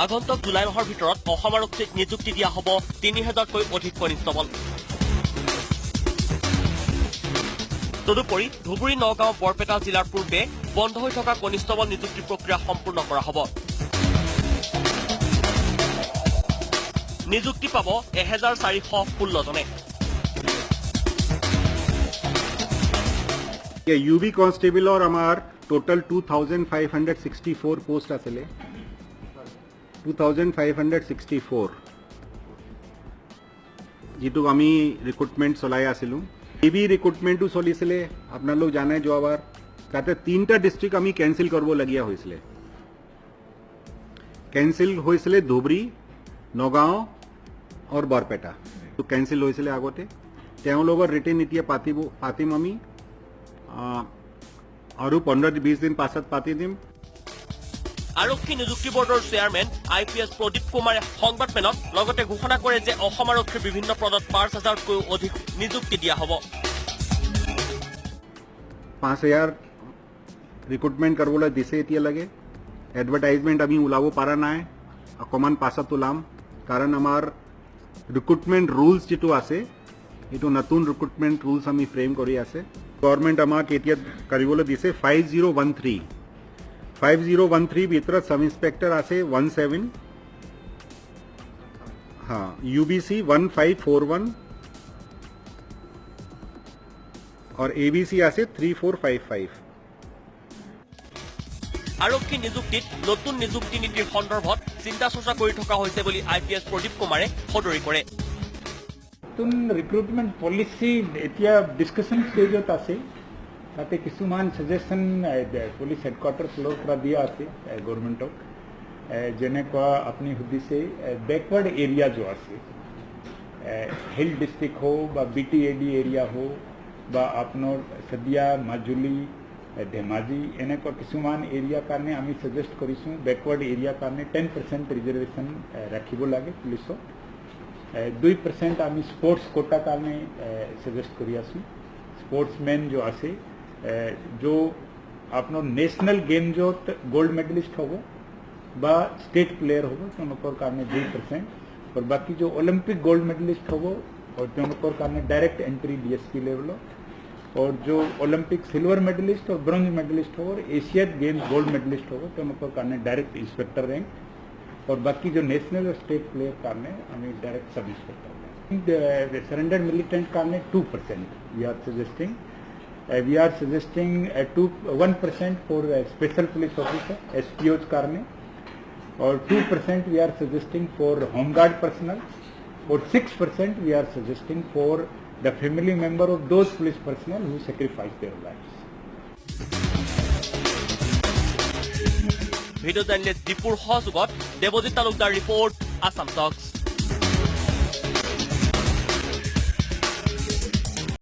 আগন্তুক জুলাই মাহৰ ভিতৰত অসম আৰক্ষীক নিযুক্তি দিয়া হ'ব ৩০০০কৈ অধিক কনিষ্টবল। তদুপৰি ধুবুৰী, নগাঁও, বৰপেটা জিলাৰ পূৰ্বে বন্ধ হৈ থকা কনিষ্টবল নিযুক্তি প্ৰক্ৰিয়া সম্পূৰ্ণ কৰা হ'ব। নিযুক্তি পাব ১,৪১৬ জনে। ইউবি কনষ্টেবলৰ আমাৰ টোটাল 2,564 পোষ্ট আছিলে। 2,564 যিটো আমি ৰিক্ৰুটমেণ্ট চলাই আছিলোঁ। এবি ৰিক্ৰুটমেণ্টটো চলিছিলে, আপোনালোক জানে যোৱাবাৰ তাতে 3টা ডিষ্ট্ৰিক্ট আমি কেঞ্চেল কৰিবলগীয়া হৈছিলে। কেঞ্চেল হৈছিলে ধুবুৰী, নগাঁও আৰু বৰপেটা। কেঞ্চেল হৈছিলে আগতে, তেওঁলোকৰ ৰিটেন এতিয়া পাতিম আমি আৰু 15-20 দিন পাছত পাতি দিম। আৰক্ষী নিযুক্তি বৰ্ডৰ চেয়াৰমেন IPS প্ৰদীপ কুমাৰে সংবাদমেলত লগতে ঘোষণা কৰে যে অসম আৰক্ষীৰ বিভিন্ন পদত ৫,০০০তকৈও অধিক নিযুক্তি দিয়া হ'ব। 5,000 ৰিক্ৰুটমেণ্ট কৰিবলৈ দিছে এতিয়ালৈকে। এডভাৰটাইজমেণ্ট আমি ওলাব পৰা নাই, অকণমান পাছত ওলাম, কাৰণ আমাৰ ৰিক্ৰুটমেণ্ট ৰুলছ যিটো আছে এইটো নতুন ৰিক্ৰুটমেণ্ট ৰুলছ আমি ফ্ৰেম কৰি আছে। গভৰ্ণমেণ্ট আমাক এতিয়া কৰিবলৈ দিছে 5013 ভিতৰত সাব ইন্সপেক্টৰ আছে 17, UBC 1541 और ABC আছে 3455। আৰক্ষী নিযুক্তিত নতুন নিযুক্তি নীতিৰ সন্দৰ্ভত চিন্তা চৰ্চা কৰি থকা হৈছে বুলি IPS প্ৰদীপ কুমাৰে সদৰি কৰে। নতুন ৰিক্ৰুটমেণ্ট পলিচি এতিয়া ডিছকাশ্যন ষ্টেজত আছে। তাতে কিছুমান ছাজেশ্যন পুলিচ হেডকোৱাৰ্টাৰ ফালৰ পৰা দিয়া আছে গভৰ্ণমেণ্টক। যেনেকুৱা আপুনি সুধিছে বেকৱাৰ্ড এৰিয়া जो আছে, হিল ডিষ্ট্ৰিক্ট হওক বা BTAD এৰিয়া হওক বা আপোনাৰ সদিয়া, মাজুলী, ধেমাজি এনেকুৱা কিছুমান এৰিয়াৰ কাৰণে আমি ছাজেষ্ট কৰিছোঁ বেকৱাৰ্ড এৰিয়াৰ কাৰণে 10% ৰিজাৰ্ভেশ্যন ৰাখিব লাগে পুলিচত। 2% আমি স্পৰ্টছ কোটাৰ কাৰণে ছাজেষ্ট কৰি আছোঁ। স্পৰ্টছমেন जो আছে जो আপোনাৰ নেশ্যনেল গেমছত গোল্ড মেডেলিষ্ট হ'ব বা ষ্টেট প্লেয়াৰ হ'ব তেওঁলোকৰ কাৰণে 2%, আৰু বাকী जो অলিম্পিক গোল্ড মেডেলিষ্ট হ'ব और তেওঁলোকৰ কাৰণে ডাইৰেক্ট এন্ট্ৰি DSP লেভেলত, और जो ओलंपिक सिल्वर मेडलिस्ट और ब्रॉन्ज मेडलिस्ट हो और एशियन गेम्स गोल्ड मेडलिस्ट हो তেওঁলোকৰ কাৰণে डायरेक्ट इंस्पेक्टर रैंक, और बाकी जो नेशनल और स्टेट प्लेयर কাৰণে আমি direct sub inspector rank. Surrender militant কাৰণে 2% we are suggesting 1% for special police officer SPOs কাৰণে, और 2% we are suggesting for home guard personnel, और 6% we are suggesting for the family member of those police personnel who sacrificed their lives. Video journalist দীপুৰ সহযোগত Debajit Talukdar report, Assam টক্স।